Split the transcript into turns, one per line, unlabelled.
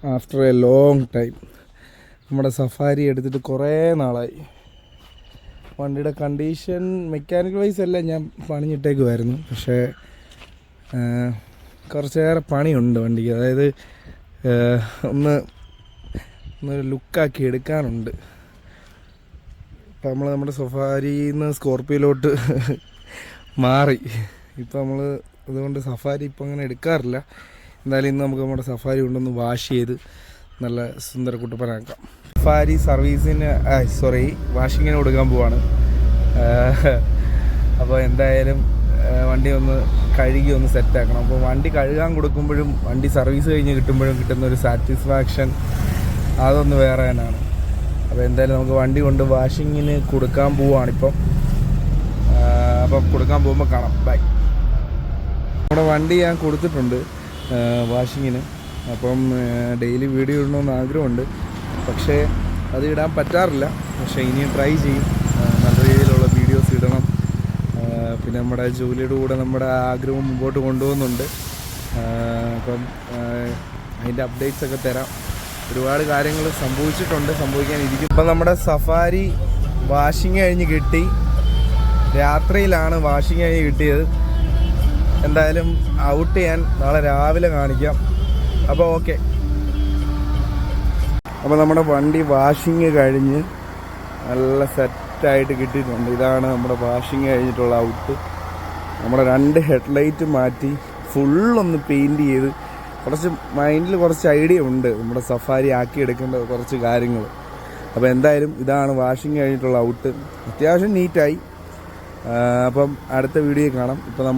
After A long time നമ്മുടെ safari എടുത്തിട്ട് കുറേ നാളായി. വണ്ടിയുടെ കണ്ടീഷൻ മെക്കാനിക്കൽ വൈസ് എല്ലാം ഞാൻ പണിഞ്ഞിട്ടേക്കുമായിരുന്നു. പക്ഷേ കുറച്ചേറെ പണിയുണ്ട് വണ്ടിക്ക്. അതായത് ഒന്ന് ലുക്കാക്കി എടുക്കാനുണ്ട്. ഇപ്പം നമ്മൾ നമ്മുടെ സഫാരിയിൽ നിന്ന് സ്കോർപ്പിയോയിലോട്ട് മാറി. ഇപ്പം നമ്മൾ അതുകൊണ്ട് സഫാരി ഇപ്പം അങ്ങനെ എടുക്കാറില്ല. എന്തായാലും ഇന്ന് നമുക്ക് നമ്മുടെ സഫാരി കൊണ്ടൊന്ന് വാഷ് ചെയ്ത് നല്ല സുന്ദര കുട്ടപ്പനാക്കാം. സഫാരി സർവീസിന് വാഷിങ്ങിന് കൊടുക്കാൻ പോവാണ്. അപ്പോൾ എന്തായാലും വണ്ടി ഒന്ന് കഴുകി ഒന്ന് സെറ്റാക്കണം. അപ്പോൾ വണ്ടി കഴുകാൻ കൊടുക്കുമ്പോഴും വണ്ടി സർവീസ് കഴിഞ്ഞ് കിട്ടുമ്പോഴും കിട്ടുന്ന ഒരു സാറ്റിസ്ഫാക്ഷൻ അതൊന്ന് വേറെ തന്നെയാണ്. അപ്പോൾ എന്തായാലും നമുക്ക് വണ്ടി കൊണ്ട് വാഷിങ്ങിന് കൊടുക്കാൻ പോവുകയാണിപ്പം. അപ്പം കൊടുക്കാൻ പോകുമ്പോൾ കാണാം. ബൈ. നമ്മുടെ വണ്ടി ഞാൻ കൊടുത്തിട്ടുണ്ട് വാഷിങ്ങിന്. അപ്പം ഡെയിലി വീഡിയോ ഇടണമെന്ന് ആഗ്രഹമുണ്ട്. പക്ഷേ അത് ഇടാൻ പറ്റാറില്ല. പക്ഷേ ഇനിയും ട്രൈ ചെയ്യും. നല്ല രീതിയിലുള്ള വീഡിയോസ് ഇടണം. പിന്നെ നമ്മുടെ ജോലിയുടെ കൂടെ നമ്മുടെ ആഗ്രഹം മുമ്പോട്ട് കൊണ്ടുപോകുന്നുണ്ട്. അപ്പം അതിൻ്റെ അപ്ഡേറ്റ്സ് ഒക്കെ തരാം. ഒരുപാട് കാര്യങ്ങൾ സംഭവിച്ചിട്ടുണ്ട്, സംഭവിക്കാനിരിക്കും. ഇപ്പം നമ്മുടെ സഫാരി വാഷിങ് കഴിഞ്ഞ് കിട്ടി. രാത്രിയിലാണ് വാഷിങ് കഴിഞ്ഞ് കിട്ടിയത്. എന്തായാലും ഔട്ട് ചെയ്യാൻ നാളെ രാവിലെ കാണിക്കാം. അപ്പോൾ ഓക്കെ. അപ്പോൾ നമ്മുടെ വണ്ടി വാഷിങ് കഴിഞ്ഞ് നല്ല സെറ്റായിട്ട് കിട്ടിയിട്ടുണ്ട്. ഇതാണ് നമ്മുടെ വാഷിങ് കഴിഞ്ഞിട്ടുള്ള ഔട്ട്. നമ്മുടെ 2 ഹെഡ്ലൈറ്റ് മാറ്റി ഫുള്ളൊന്ന് പെയിൻറ്റ് ചെയ്ത് കുറച്ച് മൈൻഡിൽ കുറച്ച് ഐഡിയ ഉണ്ട് നമ്മുടെ സഫാരി ആക്കിയെടുക്കേണ്ട കുറച്ച് കാര്യങ്ങൾ. അപ്പോൾ എന്തായാലും ഇതാണ് വാഷിങ് കഴിഞ്ഞിട്ടുള്ള ഔട്ട്. അത്യാവശ്യം നീറ്റായി. അപ്പം അടുത്ത വീഡിയോ കാണാം. ഇപ്പോൾ നമ്മൾ